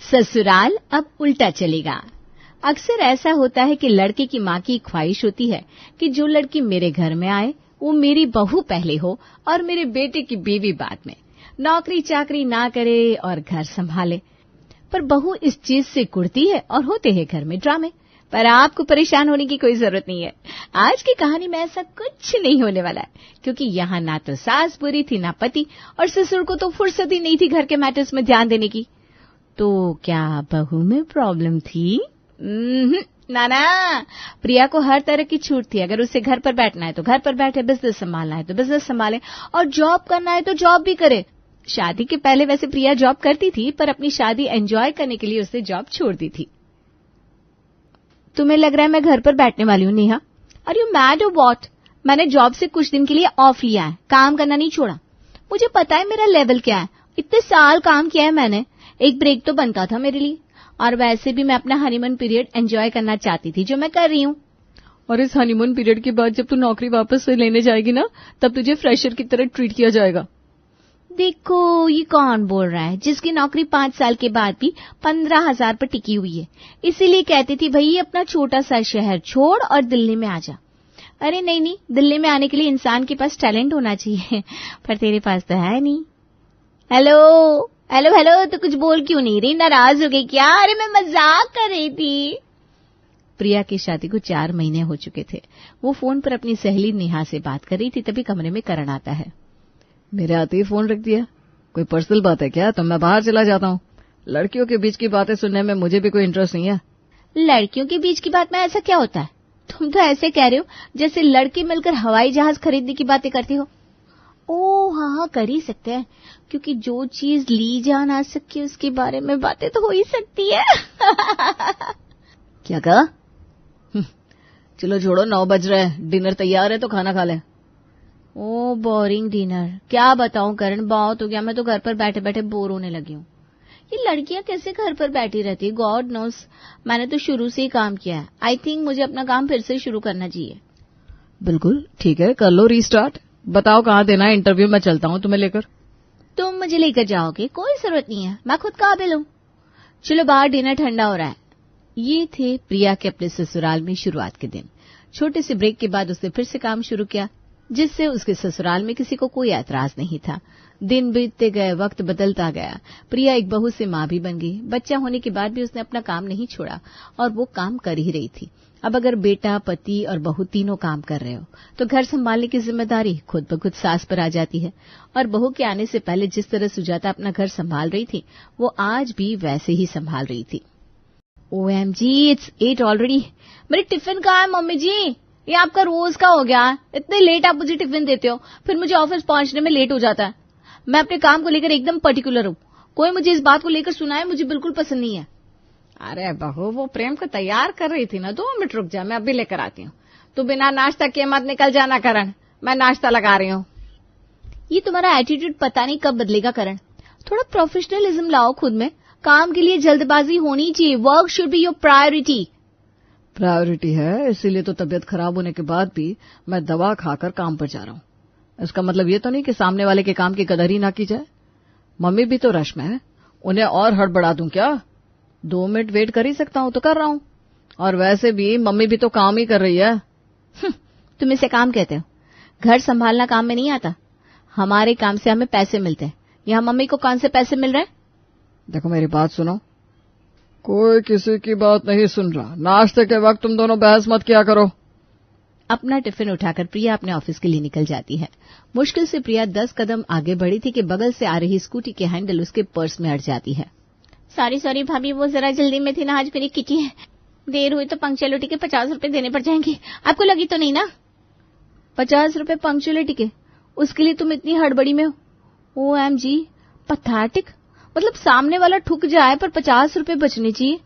ससुराल अब उल्टा चलेगा। अक्सर ऐसा होता है कि लड़के की माँ की ख्वाहिश होती है कि जो लड़की मेरे घर में आए वो मेरी बहू पहले हो और मेरे बेटे की बीवी बाद में, नौकरी चाकरी ना करे और घर संभाले। पर बहू इस चीज से कुड़ती है और होते हैं घर में ड्रामे। पर आपको परेशान होने की कोई जरूरत नहीं है। आज की कहानी में ऐसा कुछ नहीं होने वाला है, क्योंकि यहाँ ना तो सास बुरी थी ना पति, और ससुर को तो फुर्सत ही नहीं थी घर के मैटर्स में ध्यान देने की। तो क्या बहू में प्रॉब्लम थी? ना, प्रिया को हर तरह की छूट थी। अगर उसे घर पर बैठना है तो घर पर बैठे, बिजनेस संभालना है तो बिजनेस संभाले, और जॉब करना है तो जॉब भी करे। शादी के पहले वैसे प्रिया जॉब करती थी, पर अपनी शादी एंजॉय करने के लिए उसने जॉब छोड़ दी थी। तुम्हें लग रहा है मैं घर पर बैठने वाली हूँ नेहा? आर यू मैड और व्हाट? मैंने जॉब से कुछ दिन के लिए ऑफ लिया है, काम करना नहीं छोड़ा। मुझे पता है मेरा लेवल क्या है, इतने साल काम किया है मैंने, एक ब्रेक तो बनता था मेरे लिए। और वैसे भी मैं अपना हनीमून पीरियड एंजॉय करना चाहती थी, जो मैं कर रही हूँ। और इस हनीमून पीरियड के बाद जब तू नौकरी वापस से लेने जाएगी ना, तब तुझे फ्रेशर की तरह ट्रीट किया जाएगा। देखो, ये कौन बोल रहा है जिसकी नौकरी 5 साल के बाद भी 15,000 पर टिकी हुई है? इसीलिए कहती थी भाई अपना छोटा सा शहर छोड़ और दिल्ली में आ जा। अरे नहीं, दिल्ली में आने के लिए इंसान के पास टैलेंट होना चाहिए, पर तेरे पास तो है नहीं। हेलो, तो कुछ बोल क्यों नहीं रही? नाराज हो गई क्या? अरे मैं मजाक कर रही थी। प्रिया की शादी को 4 महीने हो चुके थे। वो फोन पर अपनी सहेली नेहा से बात कर रही थी, तभी कमरे में करण आता है। मेरे आते ही फोन रख दिया, कोई पर्सनल बात है क्या? तो मैं बाहर चला जाता हूँ। लड़कियों के बीच की बातें सुनने में मुझे भी कोई इंटरेस्ट नहीं है। लड़कियों के बीच की बात में ऐसा क्या होता है? तुम तो ऐसे कह रहे हो जैसे लड़के मिलकर हवाई जहाज खरीदने की बातें करती हो। ओह हाँ, कर ही सकते हैं, क्योंकि जो चीज ली जा ना सके उसके बारे में बातें तो हो ही सकती है। क्या कहा? चलो छोड़ो, 9 बज रहे हैं, डिनर तैयार है तो खाना खा लें। ओ बोरिंग डिनर, क्या बताऊं करण, बहुत हो गया। मैं तो घर पर बैठे बैठे बोर होने लगी हूँ। ये लड़कियां कैसे घर पर बैठी रहती है, गॉड नोस। मैंने तो शुरू से ही काम किया है। आई थिंक मुझे अपना काम फिर से शुरू करना चाहिए। बिल्कुल ठीक है, कर लो रीस्टार्ट। बताओ कहाँ देना है इंटरव्यू? मैं चलता हूँ तुम्हें लेकर। तुम मुझे लेकर जाओगे? कोई जरूरत नहीं है, मैं खुद काबिल हूँ। चलो बाहर डिनर ठंडा हो रहा है। ये थे प्रिया के अपने ससुराल में शुरुआत के दिन। छोटे से ब्रेक के बाद उसने फिर से काम शुरू किया, जिससे उसके ससुराल में किसी को कोई ऐतराज नहीं था। दिन बीतते गए, वक्त बदलता गया। प्रिया एक बहू से माँ भी बन गई। बच्चा होने के बाद भी उसने अपना काम नहीं छोड़ा और वो काम कर ही रही थी। अब अगर बेटा, पति और बहू तीनों काम कर रहे हो तो घर संभालने की जिम्मेदारी खुद ब खुद सास पर आ जाती है। और बहू के आने से पहले जिस तरह सुजाता अपना घर संभाल रही थी, वो आज भी वैसे ही संभाल रही थी। OMG, it's 8 already. मेरी टिफिन कहाँ है मम्मी जी? ये आपका रोज का हो गया, इतने लेट आप मुझे टिफिन देते हो, फिर मुझे ऑफिस पहुंचने में लेट हो जाता है। मैं अपने काम को लेकर एकदम पर्टिकुलर हूँ। कोई मुझे इस बात को लेकर सुनाए, मुझे बिल्कुल पसंद नहीं है। अरे बहू, वो प्रेम को तैयार कर रही थी ना, 2 मिनट रुक जा, मैं अभी लेकर आती हूँ। तू बिना नाश्ता किए मत निकल जाना करण, मैं नाश्ता लगा रही हूँ। ये तुम्हारा एटीट्यूड पता नहीं कब बदलेगा करण। थोड़ा प्रोफेशनलिज्म लाओ खुद में। काम के लिए जल्दबाजी होनी चाहिए। Work should be your priority. Priority है, इसीलिए तो तबीयत खराब होने के बाद भी मैं दवा खाकर काम पर जा रहा हूँ। इसका मतलब ये तो नहीं कि सामने वाले के काम की कदर ही ना की जाए। मम्मी भी तो रश में है, उन्हें और हड़बड़ा दूं क्या? 2 मिनट वेट कर ही सकता हूँ तो कर रहा हूँ। और वैसे भी मम्मी भी तो काम ही कर रही है। तुम इसे काम कहते हो? घर संभालना काम में नहीं आता। हमारे काम से हमें पैसे मिलते हैं। यहाँ मम्मी को कौन से पैसे मिल रहे हैं? देखो मेरी बात सुनो, कोई किसी की बात नहीं सुन रहा। नाश्ते के वक्त तुम दोनों बहस मत किया करो। अपना टिफिन उठाकर प्रिया अपने ऑफिस के लिए निकल जाती है। मुश्किल से प्रिया 10 कदम आगे बढ़ी थी कि बगल से आ रही स्कूटी के हैंडल उसके पर्स में अड़ जाती है। सॉरी भाभी, वो जरा जल्दी में थी ना, आज मेरी किटी है, देर हुई तो पंक्चुअलिटी के 50 रुपए देने पड़ जाएंगे। आपको लगी तो नहीं ना? 50 रुपए पंक्चुअलिटी के? उसके लिए तुम इतनी हड़बड़ी में हो? OMG, pathetic. मतलब सामने वाला ठुक जाए पर 50 रुपए बचने चाहिए।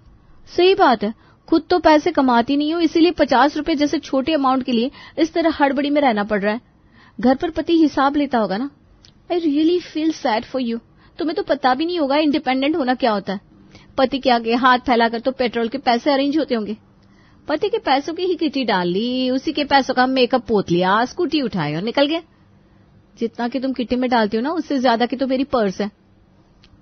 सही बात है, खुद तो पैसे कमाती नहीं हो, इसीलिए 50 रुपए जैसे छोटे अमाउंट के लिए इस तरह हड़बड़ी में रहना पड़ रहा है। घर पर पति हिसाब लेता होगा ना। I really feel sad for you. तुम्हें तो पता भी नहीं होगा इंडिपेंडेंट होना क्या होता है। पति के आगे हाथ फैलाकर तो पेट्रोल के पैसे अरेंज होते होंगे। पति के पैसों की ही किटी डाल ली, उसी के पैसों का मेकअप पोत लिया, स्कूटी उठाई और निकल गए। जितना कि तुम किटी में डालती हो ना, उससे ज्यादा की तो मेरी पर्स है।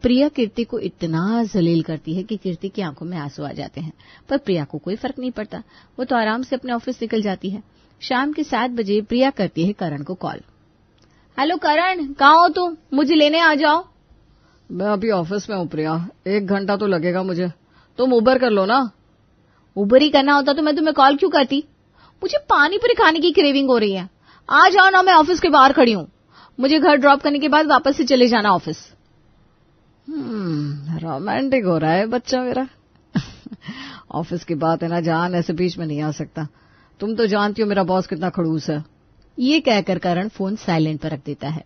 प्रिया कीर्ति को इतना जलील करती है कि कीर्ति की आंखों में आंसू आ जाते हैं, पर प्रिया को कोई फर्क नहीं पड़ता। वो तो आराम से अपने ऑफिस निकल जाती है। शाम के 7 बजे प्रिया करती है करण को कॉल। हेलो करण, कहाँ हो तुम? मुझे लेने आ जाओ। मैं अभी ऑफिस में हूँ प्रिया, 1 घंटा तो लगेगा मुझे, तुम उबर कर लो ना। उबर ही करना होता तो मैं तुम्हें कॉल क्यों करती? मुझे पानी पूरी खाने की क्रेविंग हो रही है। आ जाओ ना, मैं ऑफिस के बाहर खड़ी हूँ। मुझे घर ड्रॉप करने के बाद वापस से चले जाना ऑफिस। रोमांटिक हो रहा है बच्चा मेरा। ऑफिस की बात है ना जान, ऐसे बीच में नहीं आ सकता। तुम तो जानती हो मेरा बॉस कितना खड़ूस है। ये कहकर करण फोन साइलेंट पर रख देता है।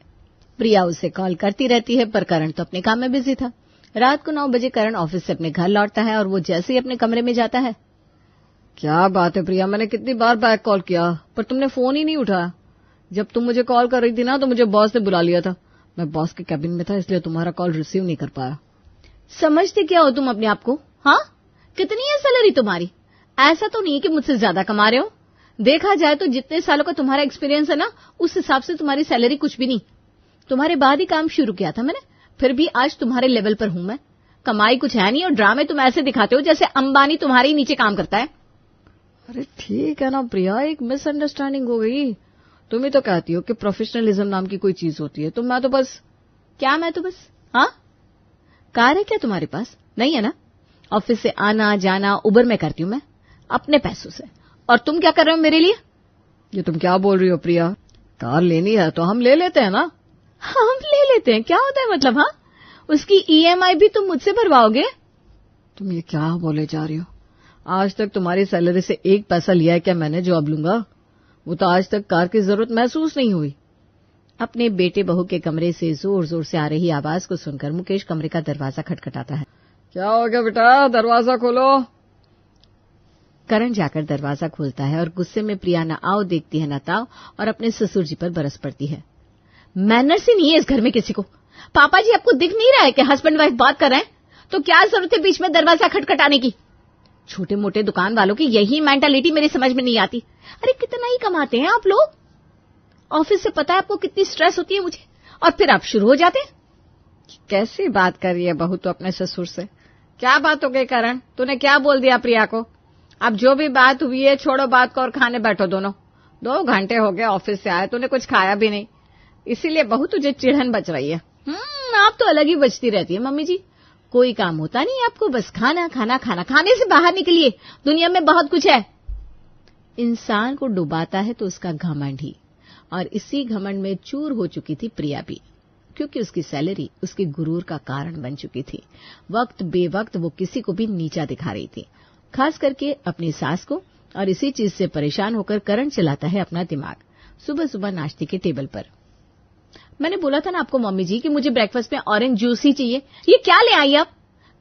प्रिया उसे कॉल करती रहती है, पर करण तो अपने काम में बिजी था। रात को 9 बजे करण ऑफिस से अपने घर लौटता है और वो जैसे ही अपने कमरे में जाता है। क्या बात है प्रिया, मैंने कितनी बार बैक कॉल किया पर तुमने फोन ही नहीं उठाया। जब तुम मुझे कॉल कर रही थी ना तो मुझे बॉस ने बुला लिया था। मैं बॉस के कैबिन में था, इसलिए तुम्हारा कॉल रिसीव नहीं कर पाया। समझते क्या हो तुम अपने आप को? हाँ, कितनी है सैलरी तुम्हारी? ऐसा तो नहीं है कि मुझसे ज्यादा कमा रहे हो। देखा जाए तो जितने सालों का तुम्हारा एक्सपीरियंस है ना, उस हिसाब से तुम्हारी सैलरी कुछ भी नहीं। तुम्हारे बाद ही काम शुरू किया था मैंने, फिर भी आज तुम्हारे लेवल पर हूं मैं। कमाई कुछ है नहीं और ड्रामे तुम ऐसे दिखाते हो जैसे अंबानी तुम्हारे ही नीचे काम करता है। अरे ठीक है ना प्रिया, एक मिसअंडरस्टैंडिंग हो गई। तुम ही तो कहती हो कि प्रोफेशनलिज्म नाम की कोई चीज होती है, तो मैं तो बस। क्या मैं तो बस? हाँ, कार है क्या तुम्हारे पास? नहीं है ना? ऑफिस से आना जाना उबर में करती हूँ मैं, अपने पैसों से। और तुम क्या कर रहे हो मेरे लिए? ये तुम क्या बोल रही हो प्रिया? कार लेनी है तो हम ले लेते हैं ना। हम ले लेते हैं, क्या होता है मतलब? हाँ, उसकी ईएमआई भी तुम मुझसे भरवाओगे? तुम ये क्या बोले जा रही हो? आज तक तुम्हारी सैलरी से 1 पैसा लिया है क्या मैंने जो अब लूंगा? वो तो आज तक कार की जरूरत महसूस नहीं हुई। अपने बेटे बहू के कमरे से जोर जोर से आ रही आवाज को सुनकर मुकेश कमरे का दरवाजा खटखटाता है। क्या हो गया बेटा, दरवाजा खोलो। करण जाकर दरवाजा खोलता है और गुस्से में प्रिया न आओ देखती है न ताओ और अपने ससुर जी पर बरस पड़ती है। मैनर्स ही नहीं है इस घर में किसी को। पापा जी, आपको दिख नहीं रहा है कि हस्बैंड वाइफ बात कर रहे हैं? तो क्या जरूरत है बीच में दरवाजा खटखटाने की? छोटे मोटे दुकान वालों की यही मेंटालिटी मेरी समझ में नहीं आती। अरे कितना ही कमाते हैं आप लोग? ऑफिस से पता है आपको कितनी स्ट्रेस होती है मुझे, और फिर आप शुरू हो जाते हैं। कैसी बात कर रही है बहू तो अपने ससुर से? क्या बात हो गई करण, तूने क्या बोल दिया प्रिया को? अब जो भी बात हुई है छोड़ो बात को और खाने बैठो दोनों। 2 घंटे हो गए ऑफिस से आए, तूने कुछ खाया भी नहीं, इसीलिए बहू तुझे चिढ़न बच रही है। आप तो अलग ही बचती रहती है मम्मी जी। कोई काम होता नहीं आपको, बस खाना खाना खाना। खाने से बाहर निकलिए, दुनिया में बहुत कुछ है। इंसान को डुबाता है तो उसका घमंड ही, और इसी घमंड में चूर हो चुकी थी प्रिया भी, क्योंकि उसकी सैलरी उसके गुरूर का कारण बन चुकी थी। वक्त बेवक्त वो किसी को भी नीचा दिखा रही थी, खास करके अपनी सास को, और इसी चीज से परेशान होकर करण चलाता है अपना दिमाग सुबह सुबह नाश्ते के टेबल पर। मैंने बोला था ना आपको मम्मी जी कि मुझे ब्रेकफास्ट में ऑरेंज जूस ही चाहिए। ये क्या ले आई आप?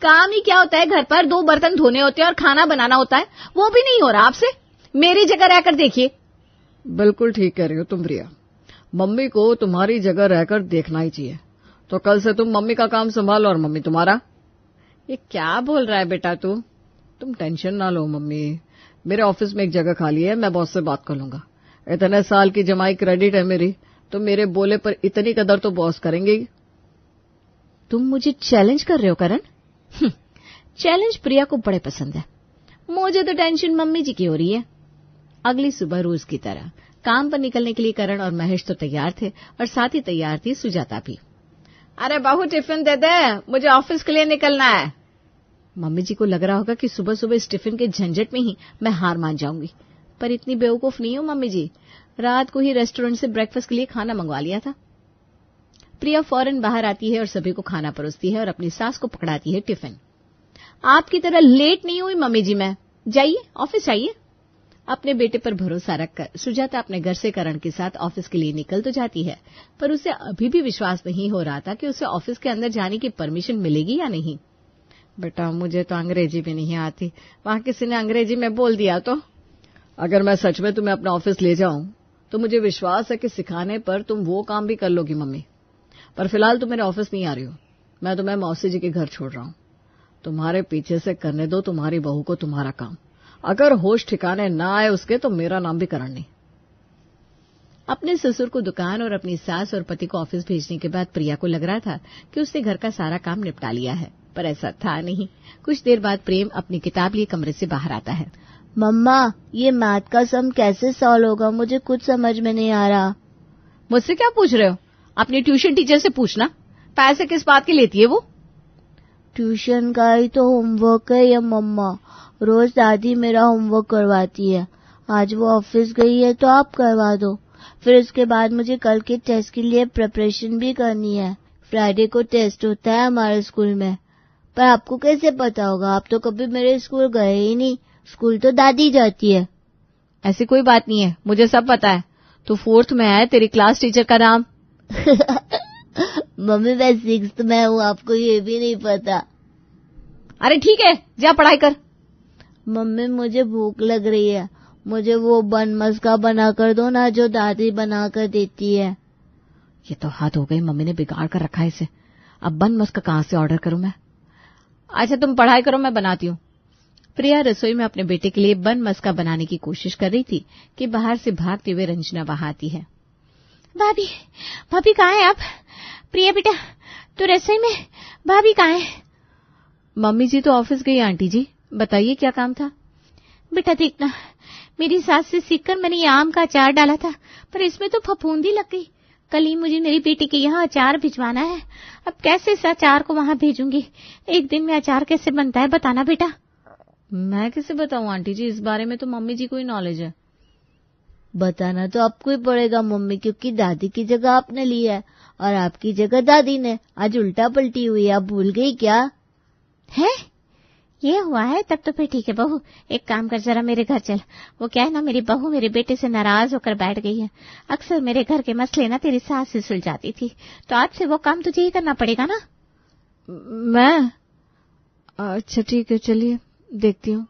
काम ही क्या होता है घर पर? 2 बर्तन धोने होते हैं और खाना बनाना होता है, वो भी नहीं हो रहा आपसे। मेरी जगह रहकर देखिए। बिल्कुल ठीक कह रही हो तुम प्रिया, मम्मी को तुम्हारी जगह रहकर देखना ही चाहिए। तो कल से तुम मम्मी का काम संभालो और मम्मी तुम्हारा। ये क्या बोल रहा है बेटा तू? तुम टेंशन ना लो मम्मी, मेरे ऑफिस में एक जगह खाली है, मैं बॉस से बात कर लूंगा। इतने साल की जमाई क्रेडिट है मेरी, तो मेरे बोले पर इतनी कदर तो बॉस करेंगे ही। तुम मुझे चैलेंज कर रहे हो करण? चैलेंज प्रिया को बड़े पसंद है, मुझे तो टेंशन मम्मी जी की हो रही है। अगली सुबह रोज की तरह काम पर निकलने के लिए करण और महेश तो तैयार थे, और साथ ही तैयार थी सुजाता भी। अरे बहू टिफिन दे दे, मुझे ऑफिस के लिए निकलना है। मम्मी जी को लग रहा होगा कि सुबह सुबह इस टिफिन के झंझट में ही मैं हार मान जाऊंगी, पर इतनी बेवकूफ नहीं हूं मम्मी जी। रात को ही रेस्टोरेंट से ब्रेकफास्ट के लिए खाना मंगवा लिया था। प्रिया फौरन बाहर आती है और सभी को खाना परोसती है और अपनी सास को पकड़ाती है टिफिन। आपकी तरह लेट नहीं हुई मम्मी जी मैं, जाइए ऑफिस जाइए। अपने बेटे पर भरोसा रखकर सुजाता अपने घर से करण के साथ ऑफिस के लिए निकल तो जाती है, पर उसे अभी भी विश्वास नहीं हो रहा था कि उसे ऑफिस के अंदर जाने की परमिशन मिलेगी या नहीं। बेटा मुझे तो अंग्रेजी भी नहीं आती, वहां किसी ने अंग्रेजी में बोल दिया तो? अगर मैं सच में तुम्हें अपना ऑफिस ले जाऊं तो मुझे विश्वास है कि सिखाने पर तुम वो काम भी कर लोगी मम्मी। पर फिलहाल तुम मेरे ऑफिस नहीं आ रही हो, मैं तुम्हें मौसी जी के घर छोड़ रहा हूं। तुम्हारे पीछे से करने दो तुम्हारी बहू को तुम्हारा काम। अगर होश ठिकाने ना आए उसके तो मेरा नाम भी करण नहीं। अपने ससुर को दुकान और अपनी सास और पति को ऑफिस भेजने के बाद प्रिया को लग रहा था कि उसने घर का सारा काम निपटा लिया है, पर ऐसा था नहीं। कुछ देर बाद प्रेम अपनी किताब लिए कमरे से बाहर आता है। मम्मा, ये मैथ का सम कैसे सॉल्व होगा? मुझे कुछ समझ में नहीं आ रहा। मुझसे क्या पूछ रहे हो? अपनी ट्यूशन टीचर से पूछना। पैसे किस बात की लेती है वो? ट्यूशन का ही तो होमवर्क है या मम्मा? रोज दादी मेरा होमवर्क करवाती है। आज वो ऑफिस गई है तो आप करवा दो। फिर उसके बाद मुझे कल के टेस्ट के लिए प्रिपरेशन भी करनी है। फ्राइडे को टेस्ट होता है हमारे स्कूल में। पर आपको कैसे पता होगा? आप तो कभी मेरे स्कूल गए ही नहीं। स्कूल तो दादी जाती है। ऐसी कोई बात नहीं है, मुझे सब पता है। तो 4th में है, तेरी क्लास टीचर का नाम? मम्मी, मैं 6th में हूँ, आपको ये भी नहीं पता? अरे ठीक है, जा पढ़ाई कर। मम्मी, मुझे भूख लग रही है। मुझे वो बन मस्का बना कर दो ना, जो दादी बना कर देती है। ये तो हाथ हो गई, मम्मी ने बिगाड़ कर रखा है इसे। अब बन मस्का कहाँ से ऑर्डर करूं मैं? अच्छा तुम पढ़ाई करो, मैं बनाती हूँ। प्रिया रसोई में अपने बेटे के लिए बन मस्का बनाने की कोशिश कर रही थी कि बाहर से भागते हुए रंजना वहां आती है। भाभी, भाभी कहाँ है आप? प्रिया बेटा, तू रसोई में, भाभी कहाँ है? मम्मी जी तो ऑफिस गई आंटी जी, बताइए क्या काम था? बेटा देखना, मेरी सास से सीखकर मैंने ये आम का अचार डाला था, पर इसमें तो फफूंदी लग गई। कल ही मुझे मेरी बेटी के यहाँ अचार भिजवाना है। अब कैसे इस अचार को वहां भेजूंगी? एक दिन में अचार कैसे बनता है, बताना बेटा। मैं कैसे बताऊं आंटी जी, इस बारे में तो मम्मी जी को ही नॉलेज है। बताना तो आपको ही पड़ेगा मम्मी, क्योंकि दादी की जगह आपने ली है और आपकी जगह दादी ने। आज उल्टा पलटी हुई, आप भूल गई क्या? है ये हुआ है? तब तो फिर ठीक है बहू, एक काम कर, जरा मेरे घर चल। वो क्या है ना, मेरी बहू मेरे बेटे से नाराज होकर बैठ गई है। अक्सर मेरे घर के मसले ना तेरी सास से सुलझाती थी, तो आज से वो काम तुझे ही करना पड़ेगा ना। मैं? अच्छा ठीक है, चलिए देखती हूँ।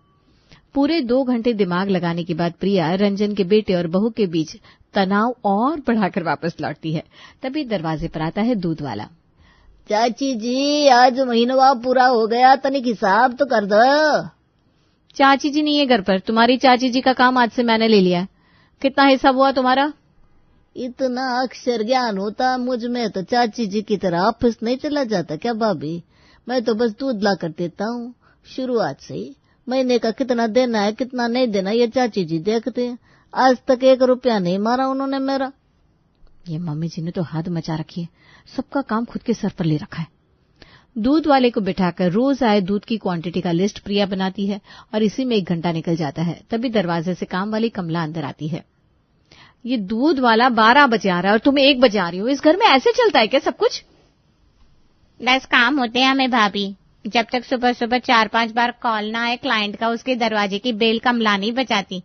पूरे 2 घंटे दिमाग लगाने के बाद प्रिया रंजन के बेटे और बहू के बीच तनाव और बढ़ाकर वापस लौटती है। तभी दरवाजे पर आता है दूध वाला। चाची जी, आज महीनवा पूरा हो गया, तनिक हिसाब तो कर दो। चाची जी नहीं है घर पर, तुम्हारी चाची जी का काम आज से मैंने ले लिया है। कितना हिसाब हुआ तुम्हारा? इतना अक्षर ज्ञान होता मुझ में तो चाची जी की तरह ऑफिस नहीं चला जाता क्या भाभी? मैं तो बस दूध ला कर देता हूँ। शुरुआत से ही महीने का कितना देना है कितना नहीं देना ये चाची जी देखते हैं। आज तक 1 रुपया नहीं मारा उन्होंने मेरा। ये मम्मी जी ने तो हद मचा रखी है, सबका काम खुद के सर पर ले रखा है। दूध वाले को बिठाकर रोज आए दूध की क्वांटिटी का लिस्ट प्रिया बनाती है और इसी में 1 घंटा निकल जाता है। तभी दरवाजे से काम वाली कमला अंदर आती है। ये दूध वाला 12 बजे आ रहा है और तुम 1 बजे आ रही हो। इस घर में ऐसे चलता है क्या सब कुछ? 10 काम होते हैं हमें भाभी। जब तक सुबह सुबह 4-5 बार कॉल ना आए क्लाइंट का, उसके दरवाजे की बेल कमला नहीं बजाती।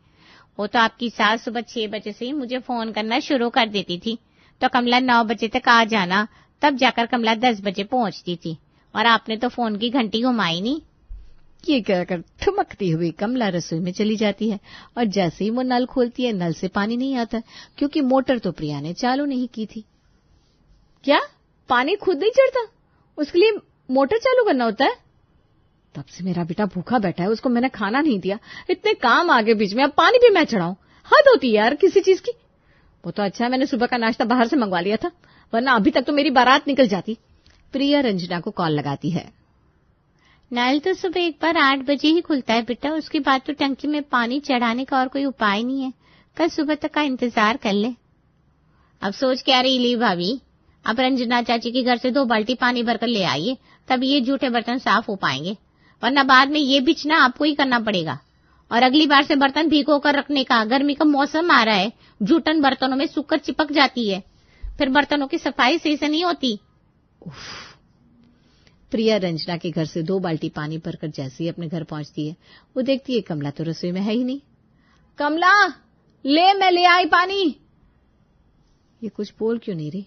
वो तो आपकी सास सुबह 6 बजे से ही मुझे फोन करना शुरू कर देती थी, तो कमला 9 बजे तक आ जाना, तब जाकर कमला 10 बजे पहुंचती थी। और आपने तो फोन की घंटी घुमाई नहीं। ये कहकर ठुमकती हुई कमला रसोई में चली जाती है और जैसे ही वो नल खोलती है नल से पानी नहीं आता, क्योंकि मोटर तो प्रिया ने चालू नहीं की थी। क्या पानी खुद नहीं चढ़ता? उसके लिए मोटर चालू करना होता है? तब से मेरा बेटा भूखा बैठा है, उसको मैंने खाना नहीं दिया। इतने काम आगे बीच में, अब पानी भी मैं चढ़ाऊं? हद होती है यार किसी चीज की। वो तो अच्छा है मैंने सुबह का नाश्ता बाहर से मंगवा लिया था, वरना अभी तक तो मेरी बारात निकल जाती। प्रिया रंजना को कॉल लगाती है। नल तो सुबह एक बार 8 बजे ही खुलता है बेटा, उसके बाद तो टंकी में पानी चढ़ाने का और कोई उपाय नहीं है। कल सुबह तक का इंतजार कर ले। अब सोच क्या रही ली भाभी? अब रंजना चाची के घर से 2 बाल्टी पानी भरकर ले आइए, तब ये जूठे बर्तन साफ हो पाएंगे, वरना बाद में ये बिछना आपको ही करना पड़ेगा। और अगली बार से बर्तन भिगो कर रखने का, गर्मी का मौसम आ रहा है, जूठन बर्तनों में सूखकर चिपक जाती है, फिर बर्तनों की सफाई सही से नहीं होती। प्रिया रंजना के घर से 2 बाल्टी पानी भरकर जैसे ही अपने घर पहुंचती है, वो देखती है कमला तो रसोई में है ही नहीं। कमला ले, मैं ले आई पानी। ये कुछ बोल क्यों नहीं रही?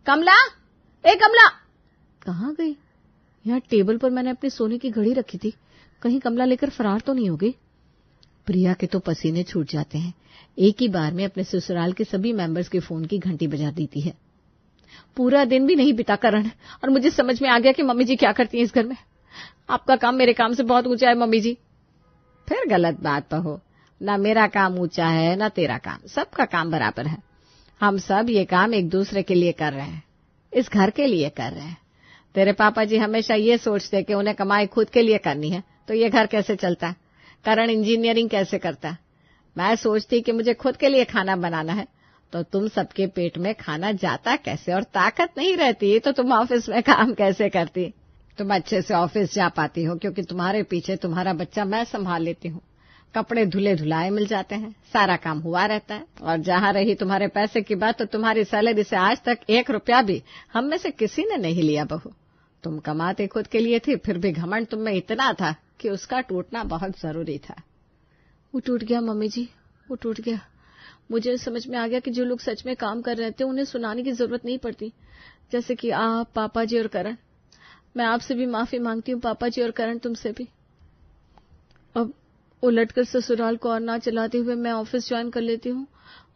कमला, ए कमला, कहाँ गई? यहाँ टेबल पर मैंने अपनी सोने की घड़ी रखी थी, कहीं कमला लेकर फरार तो नहीं हो गई? प्रिया के तो पसीने छूट जाते हैं। एक ही बार में अपने ससुराल के सभी मेंबर्स के फोन की घंटी बजा देती है। पूरा दिन भी नहीं बिता करण, और मुझे समझ में आ गया कि मम्मी जी क्या करती हैं इस घर में। आपका काम मेरे काम से बहुत ऊंचा है मम्मी जी। फिर गलत बात तो हो, ना मेरा काम ऊंचा है ना तेरा काम, सबका काम बराबर है। हम सब ये काम एक दूसरे के लिए कर रहे हैं, इस घर के लिए कर रहे हैं। तेरे पापा जी हमेशा ये सोचते कि उन्हें कमाई खुद के लिए करनी है तो ये घर कैसे चलता, करण इंजीनियरिंग कैसे करता। मैं सोचती कि मुझे खुद के लिए खाना बनाना है तो तुम सबके पेट में खाना जाता कैसे और ताकत नहीं रहती तो तुम ऑफिस में काम कैसे करती। तुम अच्छे से ऑफिस जा पाती हो क्योंकि तुम्हारे पीछे तुम्हारा बच्चा मैं संभाल लेती हूँ। कपड़े धुले धुलाए मिल जाते हैं, सारा काम हुआ रहता है। और जहाँ रही तुम्हारे पैसे की बात, तो तुम्हारी सैलरी से आज तक 1 रुपया भी हम में से किसी ने नहीं लिया बहू। तुम कमाते खुद के लिए थी, फिर भी घमंड तुम में इतना था कि उसका टूटना बहुत जरूरी था। वो टूट गया मम्मी जी, वो टूट गया। मुझे समझ में आ गया कि जो लोग सच में काम कर रहे थे उन्हें सुनाने की जरूरत नहीं पड़ती, जैसे कि आप, पापा जी और करण। मैं आपसे भी माफी मांगती हूँ पापा जी और करण, तुमसे भी। अब उलटकर ससुराल को और ना चलाते हुए मैं ऑफिस ज्वाइन कर लेती हूँ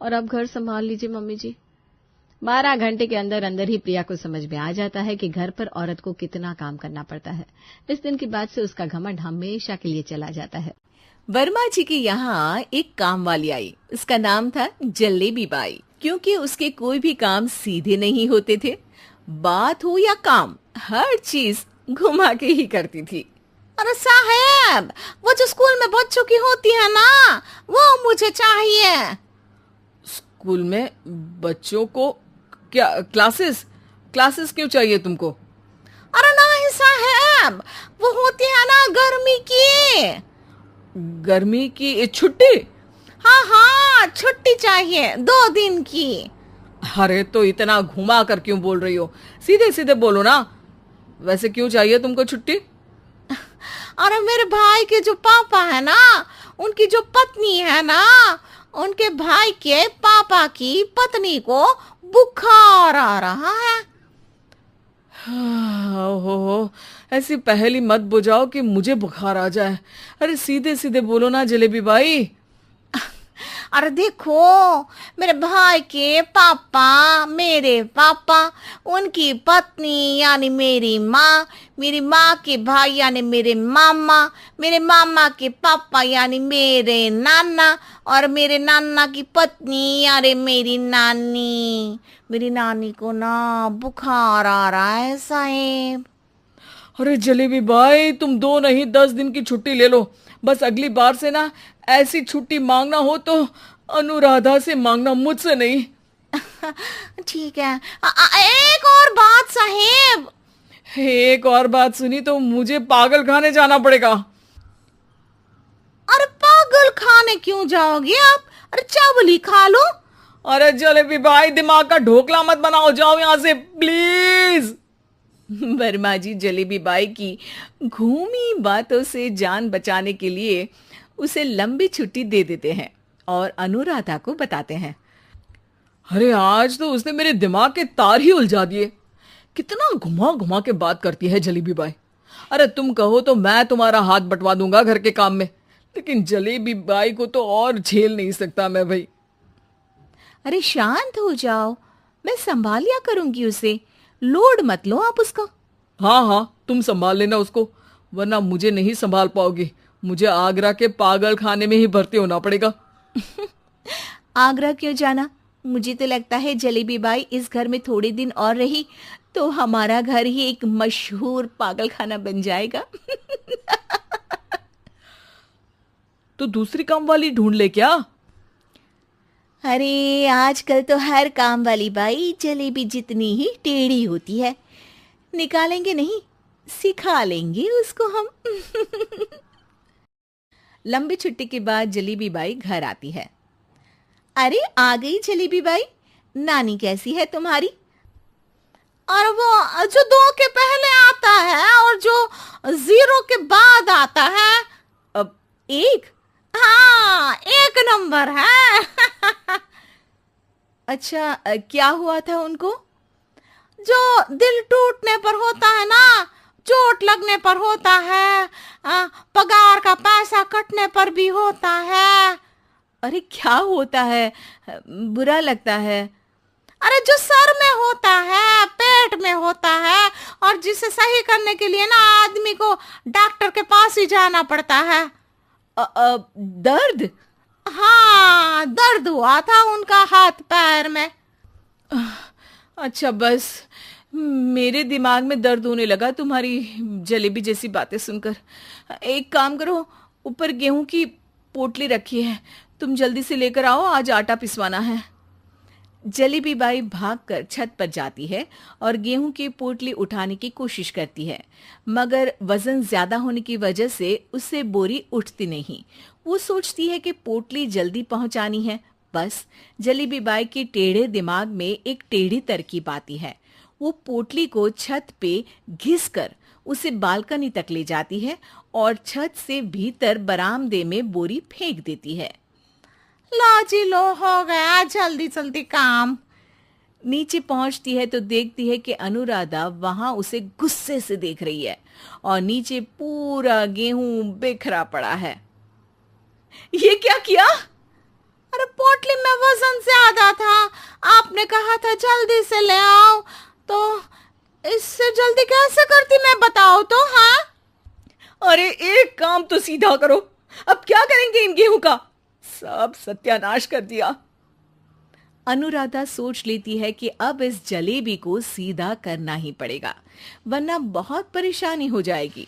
और आप घर संभाल लीजिए मम्मी जी। 12 घंटे के अंदर अंदर ही प्रिया को समझ में आ जाता है कि घर पर औरत को कितना काम करना पड़ता है। इस दिन के बाद से उसका घमंड हमेशा के लिए चला जाता है। वर्मा जी के यहाँ एक काम वाली आई। उसका नाम था जलेबी बाई। क्योंकि उसके कोई भी काम सीधे नहीं होते थे, बात हो या काम, हर चीज घुमा के ही करती थी। अरे साहब, वो जो स्कूल में बच्चों की होती है ना, वो मुझे चाहिए। स्कूल में बच्चों को क्या क्लासेस क्यों चाहिए तुमको? अरे नहीं साहब, वो होती है ना गर्मी की छुट्टी। हाँ, छुट्टी चाहिए 2 दिन की। अरे तो इतना घुमा कर क्यों बोल रही हो, सीधे सीधे बोलो ना। वैसे क्यों चाहिए तुमको छुट्टी? अरे मेरे भाई के जो पापा है ना, उनकी जो पत्नी है ना, उनके भाई के पापा की पत्नी को बुखार आ रहा है। ओहो, ऐसी पहेली मत बुझाओ कि मुझे बुखार आ जाए। अरे सीधे सीधे बोलो ना जलेबी बाई। अरे देखो, मेरे भाई के पापा, मेरे पापा, उनकी पत्नी यानी मेरी माँ के भाई यानी मेरे मामा के पापा यानी मेरे नाना, और मेरे नाना की पत्नी यानी मेरी नानी को ना बुखार आ रहा है साहेब। अरे जलेबी बाई, तुम 2 नहीं 10 दिन की छुट्टी ले लो। बस अगली बार से ना ऐसी छुट्टी मांगना हो तो अनुराधा से मांगना, मुझसे नहीं। ठीक है। एक और बात साहेब। एक और बात सुनी तो मुझे पागल खाने जाना पड़ेगा। अरे पागल खाने क्यों जाओगे आप? अरे चावल ही खा लो। अरे जलेबी भाई, दिमाग का ढोकला मत बनाओ, जाओ यहां से प्लीज। वर्मा जी जलेबी बाई की घूमी बातों से जान बचाने के लिए उसे लंबी छुट्टी दे देते हैं और अनुराधा को बताते हैं। अरे आज तो उसने मेरे दिमाग के तार ही उलझा दिए। कितना घुमा घुमा के बात करती है जलेबी बाई। अरे तुम कहो तो मैं तुम्हारा हाथ बंटवा दूंगा घर के काम में, लेकिन जलेबी बाई को तो और झेल नहीं सकता मैं भाई। अरे शांत हो जाओ, मैं संभाल लिया करूंगी उसे, लोड मत लो आप उसका। हाँ, तुम संभाल लेना उसको, वरना मुझे नहीं संभाल पाओगी। मुझे आगरा के पागल खाने में ही भर्ती होना पड़ेगा। आगरा क्यों जाना? मुझे तो लगता है जलेबी बाई इस घर में थोड़े दिन और रही तो हमारा घर ही एक मशहूर पागल खाना बन जाएगा। तो दूसरी काम वाली ढूंढ ले क्या? अरे आजकल तो हर काम वाली बाई जलेबी जितनी ही टेढ़ी होती है। निकालेंगे नहीं, सिखा लेंगे उसको हम। लंबी छुट्टी के बाद जलेबी बाई घर आती है। अरे आ गई जलेबी बाई, नानी कैसी है तुम्हारी? और वो जो 2 के पहले आता है और जो 0 के बाद आता है। अब 1? हाँ, 1 नंबर है। अच्छा, क्या हुआ था उनको? जो दिल टूटने पर होता है ना, चोट लगने पर होता है, पगार का पैसा कटने पर भी होता है। अरे क्या होता है, बुरा लगता है? अरे जो सर में होता है, पेट में होता है, और जिसे सही करने के लिए ना आदमी को डॉक्टर के पास ही जाना पड़ता है। दर्द? हाँ, दर्द हुआ था उनका हाथ पैर में। अच्छा बस, मेरे दिमाग में दर्द होने लगा तुम्हारी जलेबी जैसी बातें सुनकर। एक काम करो, ऊपर गेहूं की पोटली रखी है, तुम जल्दी से लेकर आओ, आज आटा पिसवाना है। जलेबी बाई भागकर छत पर जाती है और गेहूं की पोटली उठाने की कोशिश करती है, मगर वजन ज्यादा होने की वजह से उससे बोरी उठती नहीं। वो सोचती है कि पोटली जल्दी पहुंचानी है। बस जलेबी बाई के टेढ़े दिमाग में एक टेढ़ी तरकीब आती है। वो पोटली को छत पे घिसकर उसे बालकनी तक ले जाती है और छत से भीतर बरामदे में बोरी फेंक देती है। लो जी लो, हो गया जल्दी जल्दी काम। नीचे पहुंचती है तो देखती है कि अनुराधा वहां उसे गुस्से से देख रही है और नीचे पूरा गेहूं बिखरा पड़ा है। ये क्या किया? अरे पोटली में वजन ज्यादा था, आपने कहा था जल्दी से ले आओ, तो इससे जल्दी कैसे करती मैं बताओ तो। हाँ अरे एक काम तो सीधा करो, अब क्या करेंगे इन गेहूं का? सब सत्यानाश कर दिया। अनुराधा सोच लेती है कि अब इस जलेबी को सीधा करना ही पड़ेगा, वरना बहुत परेशानी हो जाएगी।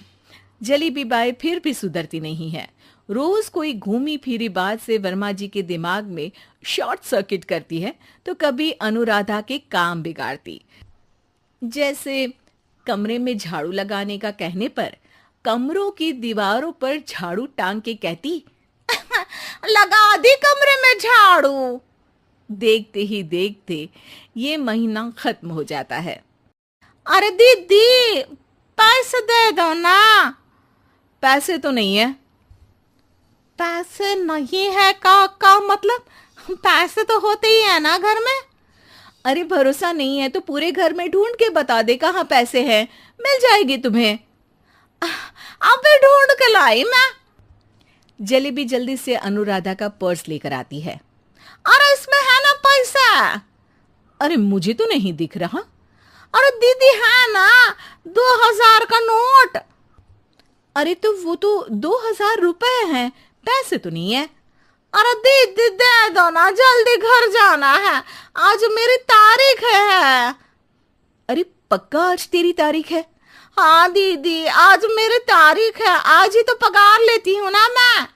जलेबी बाई फिर भी सुधरती नहीं है। रोज कोई घूमी फिरी बात से वर्मा जी के दिमाग में शॉर्ट सर्किट करती है, तो कभी अनुराधा के काम बिगाड़ती। जैसे कमरे में झाड़ू लगाने का कहने पर कमरों की दीवारों पर झाड़ू टांग के कहती, लगा दी कमरे में झाड़ू। देखते ही देखते ये महीना खत्म हो जाता है। अरे दीदी पैसे दे दो ना। पैसे तो नहीं है। पैसे नहीं है का मतलब? पैसे तो होते ही है ना घर में। अरे भरोसा नहीं है तो पूरे घर में ढूंढ के बता दे कहाँ पैसे हैं, मिल जाएगी तुम्हें। अबे ढूंढ के लाई मैं। जलेबी जल्दी से अनुराधा का पर्स लेकर आती है। अरे इसमें है ना पैसा? अरे मुझे तो नहीं दिख रहा। अरे दीदी है ना 2000 का नोट। अरे तो वो तो 2000 रुपए हैं, पैसे तो नहीं है। अरे दीदी दे दो ना, जल्दी घर जाना है, आज मेरी तारीख है। अरे पक्का आज तेरी तारीख है? हाँ दीदी आज मेरी तारीख है, आज ही तो पगार लेती हूँ ना मैं।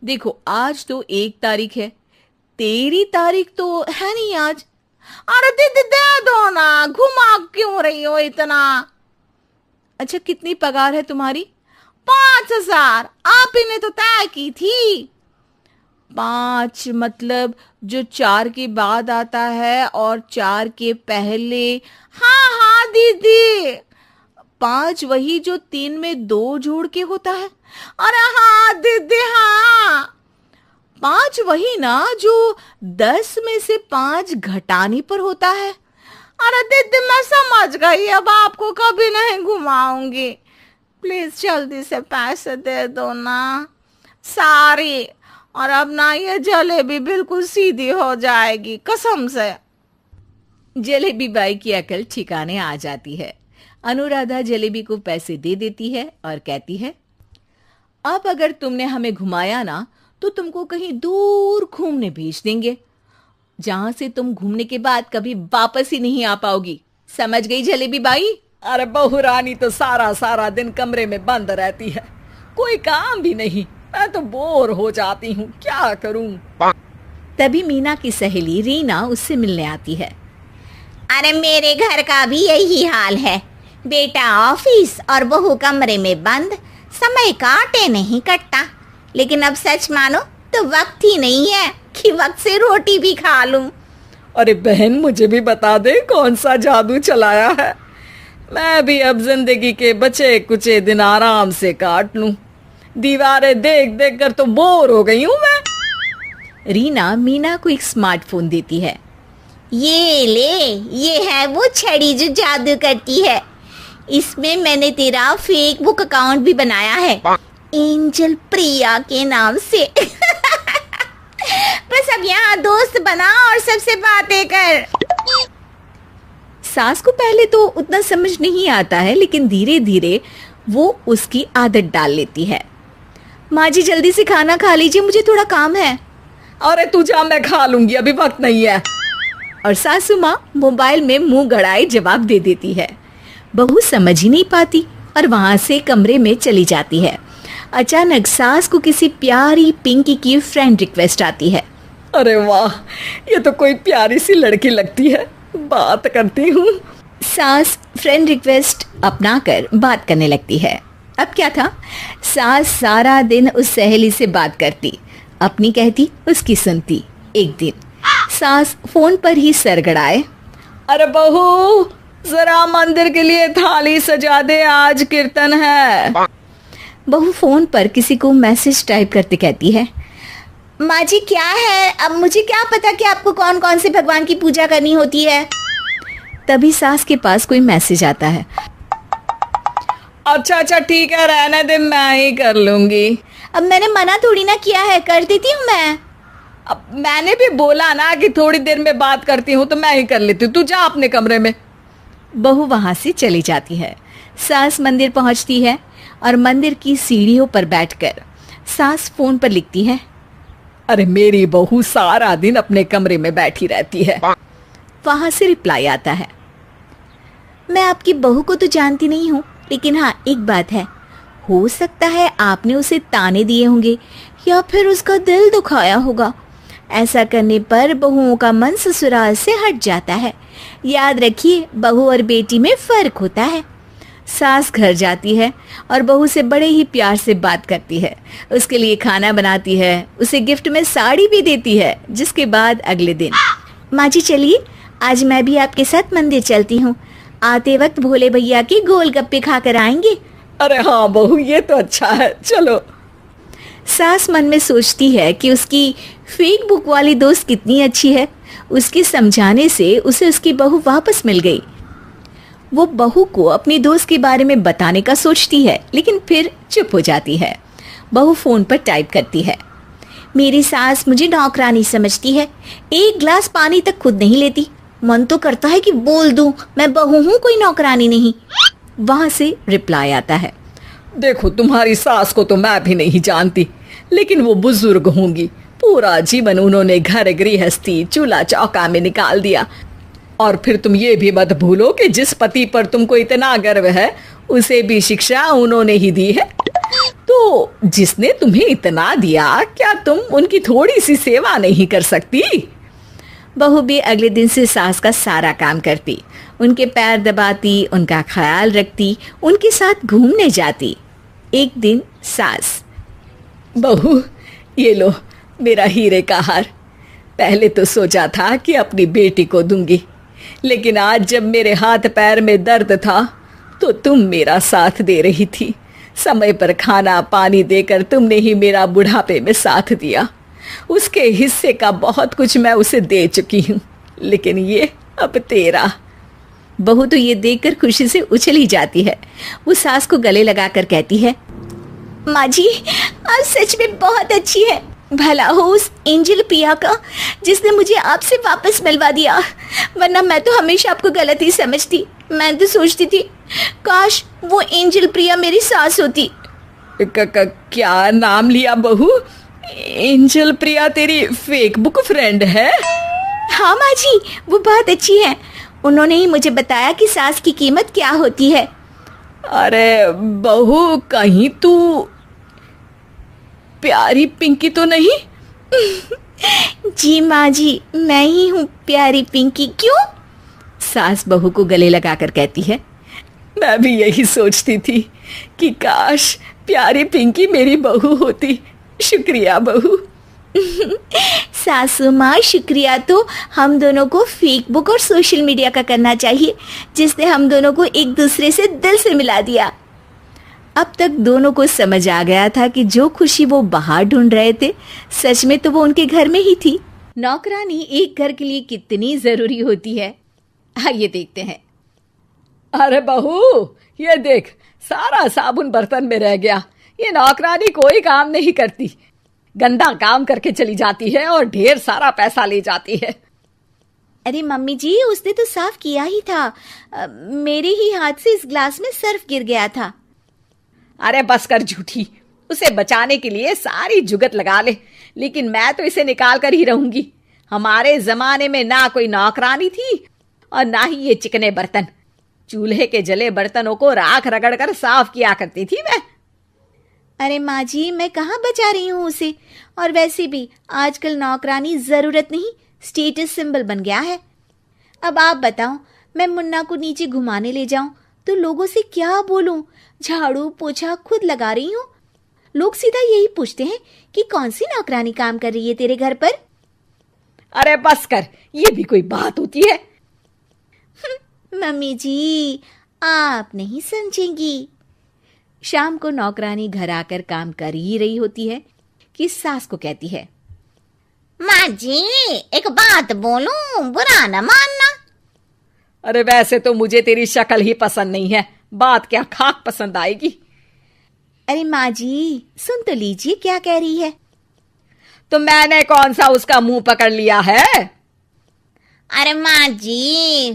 देखो आज तो 1 तारीख है, तेरी तारीख तो है नहीं आज। अरे दीदी दे दो ना, घुमा क्यों रही हो इतना? अच्छा कितनी पगार है तुम्हारी? 5000, आप ही ने तो तय की थी। 5 मतलब जो 4 के बाद आता है और 4 के पहले? हाँ हाँ दीदी। 5 वही जो 3 में 2 जोड़ के होता है? अरे हाँ दीदी हाँ। 5 वही ना जो 10 में से 5 घटाने पर होता है? अरे दीदी मैं समझ गई, अब आपको कभी नहीं घुमाऊंगी। प्लीज जल्दी से पैसे दे दो ना सारी, और अब ना ये जलेबी बिल्कुल सीधी हो जाएगी कसम से। जलेबी बाई की अकल ठिकाने आ जाती है। अनुराधा जलेबी को पैसे दे देती है और कहती है, अब अगर तुमने हमें घुमाया ना तो तुमको कहीं दूर घूमने भेज देंगे, जहां से तुम घूमने के बाद कभी वापस ही नहीं आ पाओगी। समझ गई जलेबी बाई? अरे बहू रानी तो सारा सारा दिन कमरे में बंद रहती है, कोई काम भी नहीं, मैं तो बोर हो जाती हूँ, क्या करूँ। तभी मीना की सहेली रीना उससे मिलने आती है। अरे मेरे घर का भी यही हाल है, बेटा ऑफिस और बहू कमरे में बंद, समय काटे नहीं कटता। लेकिन अब सच मानो तो वक्त ही नहीं है कि वक्त से रोटी भी खा लूं। अरे बहन मुझे भी बता दे कौन सा जादू चलाया है, मैं भी अब जिंदगी के बचे कुचे दिन आराम से काट लूं। दीवारें देख देख कर तो बोर हो गई हूं मैं। रीना मीना को एक स्मार्टफोन देती है। ये ले, ये है वो छड़ी जो जादू करती है। इसमें मैंने तेरा फेसबुक अकाउंट भी बनाया है, एंजल प्रिया के नाम से। बस अब यहाँ दोस्त बना और सबसे बातें कर। सास को पहले तो उतना समझ नहीं आता है, लेकिन धीरे धीरे वो उसकी आदत डाल लेती है। माँ जी जल्दी से खाना खा लीजिए, मुझे थोड़ा काम है। अरे तू जा, मैं खा लूंगी, अभी वक्त नहीं है। और सासू माँ मोबाइल में मुंह गड़ाए जवाब दे देती है। बहू समझ ही नहीं पाती और वहां से कमरे में चली जाती है। अचानक सास को किसी प्यारी पिंकी की फ्रेंड रिक्वेस्ट आती है। अरे वाह, ये तो कोई प्यारी सी लड़की लगती है, बात करती हूँ। सास फ्रेंड रिक्वेस्ट अपनाकर बात करने लगती है। अब क्या था, सास सारा दिन उस सहेली से बात करती, अपनी कहती, उसकी सुनती। एक दिन सास फोन पर ही सर गड़ाए, अरे बहू, जरा मंदिर के लिए थाली सजा दे, आज कीर्तन है। बहू फोन पर किसी को मैसेज टाइप करते कहती है, माँ जी क्या है, अब मुझे क्या पता कि आपको कौन कौन से भगवान की पूजा करनी होती है। तभी सास के पास कोई मैसेज आता है। अच्छा ठीक है, रहने दे, मैं ही कर लूंगी। अब मैंने मना थोड़ी ना किया है, कर देती हूँ मैं। अब मैंने भी बोला ना कि थोड़ी देर में बात करती हूँ, तो मैं ही कर लेती हूँ, तू जा अपने कमरे में। बहू वहां से चली जाती है। सास मंदिर पहुंचती है और मंदिर की सीढ़ियों पर बैठकर सास फोन पर लिखती है, अरे मेरी बहू सारा दिन अपने कमरे में बैठी रहती है। वहां से रिप्लाई आता है, मैं आपकी बहू को तो जानती नहीं हूँ, लेकिन हाँ एक बात है, हो सकता है आपने उसे ताने दिए होंगे या फिर उसका दिल दुखाया होगा। ऐसा करने पर बहुओं का मन ससुराल से हट जाता है। याद रखिए, बहू और बेटी में फर्क होता है। सास घर जाती है और बहू से बड़े ही प्यार से बात करती है, उसके लिए खाना बनाती है, उसे गिफ्ट में साड़ी भी देती है। जिसके बाद अगले दिन, माँ जी चलिए, आज मैं भी आपके साथ मंदिर चलती हूँ, आते वक्त भोले भैया के गोलगप्पे खाकर आएंगे। अरे हाँ बहू, ये तो अच्छा है, चलो। सास मन में सोचती है कि उसकी फेक बुक वाली दोस्त कितनी अच्छी है। उसके समझाने से उसे उसकी बहू वापस मिल गई। वो बहू को अपनी दोस्त के बारे में बताने का सोचती है, लेकिन फिर चुप हो जाती है। बहू फोन पर टाइप करती है, मेरी सास मुझे नौकरानी समझती है, एक गिलास पानी तक खुद नहीं लेती। मन तो करता है कि बोल दूं, मैं बहू हूँ, कोई नौकरानी नहीं। वहां से रिप्लाई आता है, देखो तुम्हारी सास को तो मैं भी नहीं जानती, लेकिन वो बुजुर्ग होंगी। पूरा जीवन उन्होंने घर गृहस्थी चूल्हा चौका में निकाल दिया। और फिर तुम ये भी मत भूलो कि जिस पति पर तुमको इतना गर्व है, उसे भी शिक्षा उन्होंने ही दी है। तो जिसने तुम्हें इतना दिया, क्या तुम उनकी थोड़ी सी सेवा नहीं कर सकती? बहू भी अगले दिन से सास का सारा काम करती, उनके पैर दबाती, उनका ख्याल रखती, उनके साथ घूमने जाती। एक दिन सास, बहू ये लो मेरा हीरे का हार। पहले तो सोचा था कि अपनी बेटी को दूंगी, लेकिन आज जब मेरे हाथ पैर में दर्द था तो तुम मेरा साथ दे रही थी। समय पर खाना पानी देकर तुमने ही मेरा बुढ़ापे में साथ दिया। उसके हिस्से का बहुत कुछ मैं उसे दे चुकी हूँ, लेकिन ये अब तेरा। बहू तो ये देखकर खुशी से उछली जाती है। वो सास को गले लगाकर कहती है, माँ जी आज सच में बहुत अच्छी है। भला हो उस एंजल प्रिया का, जिसने मुझे आपसे वापस मिलवा दिया, वरना मैं तो हमेशा आपको गलत ही समझती। मैं तो सोचती थी काश वो एंजल प्रिया मेरी सास होती। क्या नाम लिया बहू? एंजल प्रिया तेरी फेक बुक फ्रेंड है? हाँ माँ जी, वो बहुत अच्छी है। उन्होंने ही मुझे बताया कि सास की कीमत क्या होती है। अरे बहू, कहीं तू प्यारी पिंकी तो नहीं? जी माँ जी, मैं ही हूँ प्यारी पिंकी। क्यों? सास बहू को गले लगाकर कहती है, मैं भी यही सोचती थी कि काश प्यारी पिंकी मेरी बहू होती। शुक्रिया बहू। सासू माँ, शुक्रिया तो हम दोनों को फेक बुक और सोशल मीडिया का करना चाहिए, जिसने हम दोनों को एक दूसरे से दिल से मिला दिया। अब तक दोनों को समझ आ गया था कि जो खुशी वो बाहर ढूंढ रहे थे, सच में तो वो उनके घर में ही थी। नौकरानी एक घर के लिए कितनी जरूरी होती है, आइए देखते हैं। अरे बहू, ये देख, सारा साबुन बर्तन में रह गया। ये नौकरानी कोई काम नहीं करती, गंदा काम करके चली जाती है और ढेर सारा पैसा ले जाती है। अरे मम्मी जी, उसने तो साफ किया ही था। मेरे ही हाथ से इस ग्लास में सर्फ गिर गया था। अरे बस कर झूठी, उसे बचाने के लिए सारी जुगत लगा ले, लेकिन मैं तो इसे निकाल कर ही रहूंगी। हमारे जमाने में ना कोई नौकरानी थी और ना ही ये चिकने बर्तन। चूल्हे के जले बर्तनों को राख रगड़ कर साफ किया करती थी मैं। अरे माँ जी, मैं कहाँ बचा रही हूँ उसे। और वैसे भी आजकल नौकरानी जरूरत नहीं, स्टेटस सिंबल बन गया है। अब आप बताओ, मैं मुन्ना को नीचे घुमाने ले जाऊं तो लोगों से क्या बोलूं? झाड़ू पोछा खुद लगा रही हूँ। लोग सीधा यही पूछते हैं कि कौन सी नौकरानी काम कर रही है तेरे घर पर। अरे बस कर, ये भी कोई बात होती है? मम्मी जी, आप नहीं समझेंगी। शाम को नौकरानी घर आकर काम कर ही रही होती है कि सास को कहती है, माँ जी एक बात बोलूं, बुरा न मानना। अरे वैसे तो मुझे तेरी शक्ल ही पसंद नहीं है, बात क्या खाक पसंद आएगी। अरे माँ जी, सुन तो लीजिए क्या कह रही है। तो मैंने कौन सा उसका मुंह पकड़ लिया है? अरे माँ जी,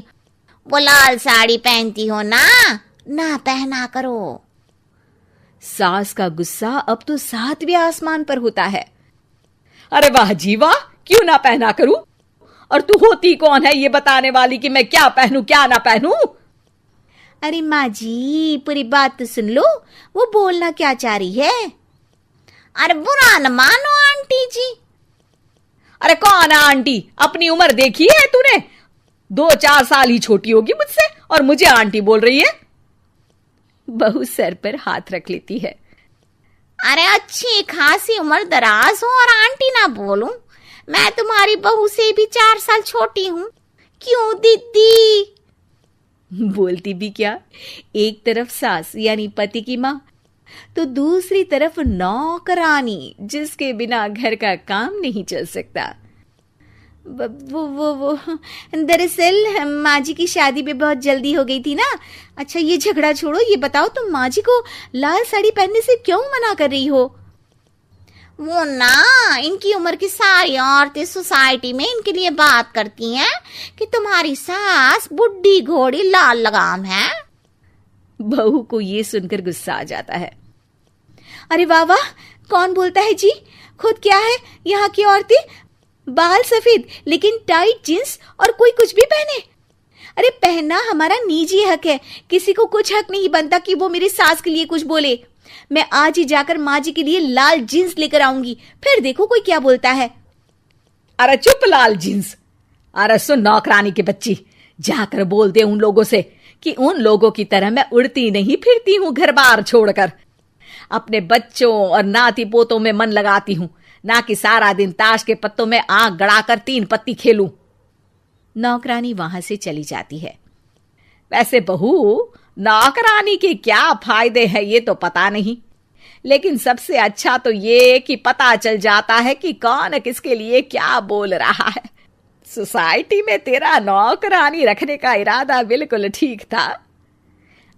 वो लाल साड़ी पहनती हो ना, ना पहना करो। सास का गुस्सा अब तो 7वें आसमान पर होता है। अरे वाह जी वाह, क्यों ना पहना करूं? और तू होती कौन है ये बताने वाली कि मैं क्या पहनूं क्या ना पहनूं? अरे माँ जी, पूरी बात तो सुन लो, वो बोलना क्या चाह रही है। अरे बुरा न मानो आंटी जी। अरे कौन है आंटी? अपनी उम्र देखी है तूने? 2-4 साल ही छोटी होगी मुझसे और मुझे आंटी बोल रही है। बहू सर पर हाथ रख लेती है। अरे अच्छी खासी उम्र दराज हो और आंटी ना बोलूं? मैं तुम्हारी बहू से भी 4 साल छोटी हूं। क्यों दीदी? बोलती भी क्या, एक तरफ सास यानी पति की माँ, तो दूसरी तरफ नौकरानी जिसके बिना घर का काम नहीं चल सकता। वो दरअसल माँ जी की शादी भी बहुत जल्दी हो गई थी ना। अच्छा ये झगड़ा छोड़ो, ये बताओ तुम माँ जी को लाल साड़ी पहनने से क्यों मना कर रही हो? वो ना, इनकी उम्र की सारी औरतें सोसाइटी में इनके लिए बात करती हैं कि तुम्हारी सास बुढ़ी घोड़ी लाल लगाम है। बहू को ये सुनकर गुस्सा आ जाता है। अरे वाह वाह, कौन बोलता है जी? खुद क्या है यहाँ की औरतें, बाल सफेद लेकिन टाइट जींस और कोई कुछ भी पहने। अरे पहनना हमारा निजी हक है, किसी को कुछ हक नहीं बनता कि वो मेरी सास के लिए कुछ बोले। मैं आज ही जाकर माँ जी के लिए लाल जींस लेकर आऊंगी, फिर देखो कोई क्या बोलता है। अरे चुप लाल जींस। अरे सुन नौकरानी की बच्ची, जाकर बोल दे उन लोगों से कि उन लोगों की तरह मैं उड़ती नहीं फिरती हूं घर बार छोड़कर। अपने बच्चों और नाती पोतों में मन लगाती हूं, ना कि सारा दिन ताश के पत्तों में आंख गड़ाकर 3 पत्ती खेलूं। नौकरानी वहां से चली जाती है। वैसे बहू, नौकरानी के क्या फायदे हैं ये तो पता नहीं, लेकिन सबसे अच्छा तो ये कि पता चल जाता है कि कौन किसके लिए क्या बोल रहा है। सोसाइटी में तेरा नौकरानी रखने का इरादा बिल्कुल ठीक था।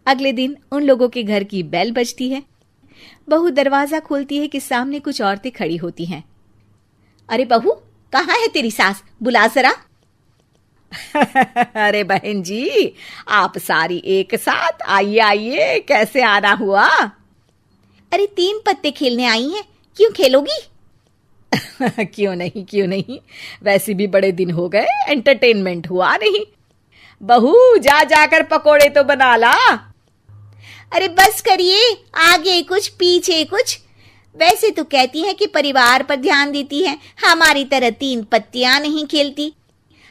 अगले दिन उन लोगों के घर की बेल बजती है। बहू दरवाजा खोलती है कि सामने कुछ औरतें खड़ी होती हैं। अरे बहू, कहाँ है तेरी सास? बुला जरा। अरे बहन जी, आप सारी एक साथ आइए आइए, कैसे आना हुआ? अरे 3 पत्ते खेलने आई हैं, क्यों खेलोगी? क्यों नहीं, वैसे भी बड़े दिन हो गए, एंटरटेनमेंट हुआ नहीं। बहू जा जाकर पकोड़े तो बना ला। अरे बस करिए, आगे कुछ पीछे कुछ। वैसे तो कहती है कि परिवार पर ध्यान देती है, हमारी तरह 3 पत्तियां नहीं खेलती।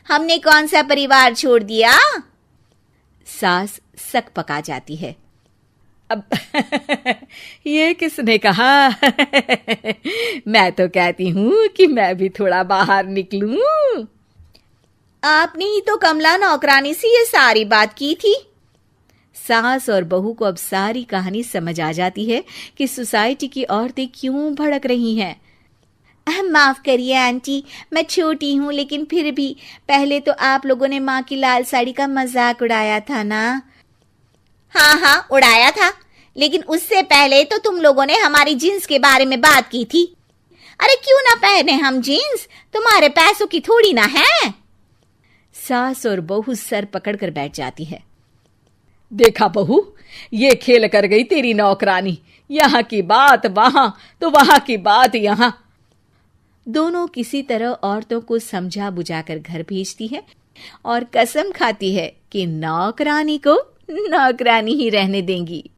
हमने कौन सा परिवार छोड़ दिया? सास सक पका जाती है। अब ये किसने कहा? मैं तो कहती हूं कि मैं भी थोड़ा बाहर निकलूं। आपने ही तो कमला नौकरानी से ये सारी बात की थी। सास और बहू को अब सारी कहानी समझ आ जाती है कि सोसाइटी की औरतें क्यों भड़क रही हैं। माफ करिए आंटी, मैं छोटी हूँ, लेकिन फिर भी पहले तो आप लोगों ने माँ की लाल साड़ी का मजाक उड़ाया था ना। हाँ उड़ाया था, लेकिन उससे पहले तो तुम लोगों ने हमारी जीन्स के बारे में बात की थी। अरे क्यों ना पहने हम जीन्स, तुम्हारे पैसों की थोड़ी ना है। सास और बहू सर पकड़कर बैठ जाती है। देखा बहू, ये खेल कर गई तेरी नौकरानी। यहाँ की बात वहां तो वहां की बात यहाँ। दोनों किसी तरह औरतों को समझा बुझाकर घर भेजती है और कसम खाती है कि नौकरानी को नौकरानी ही रहने देंगी।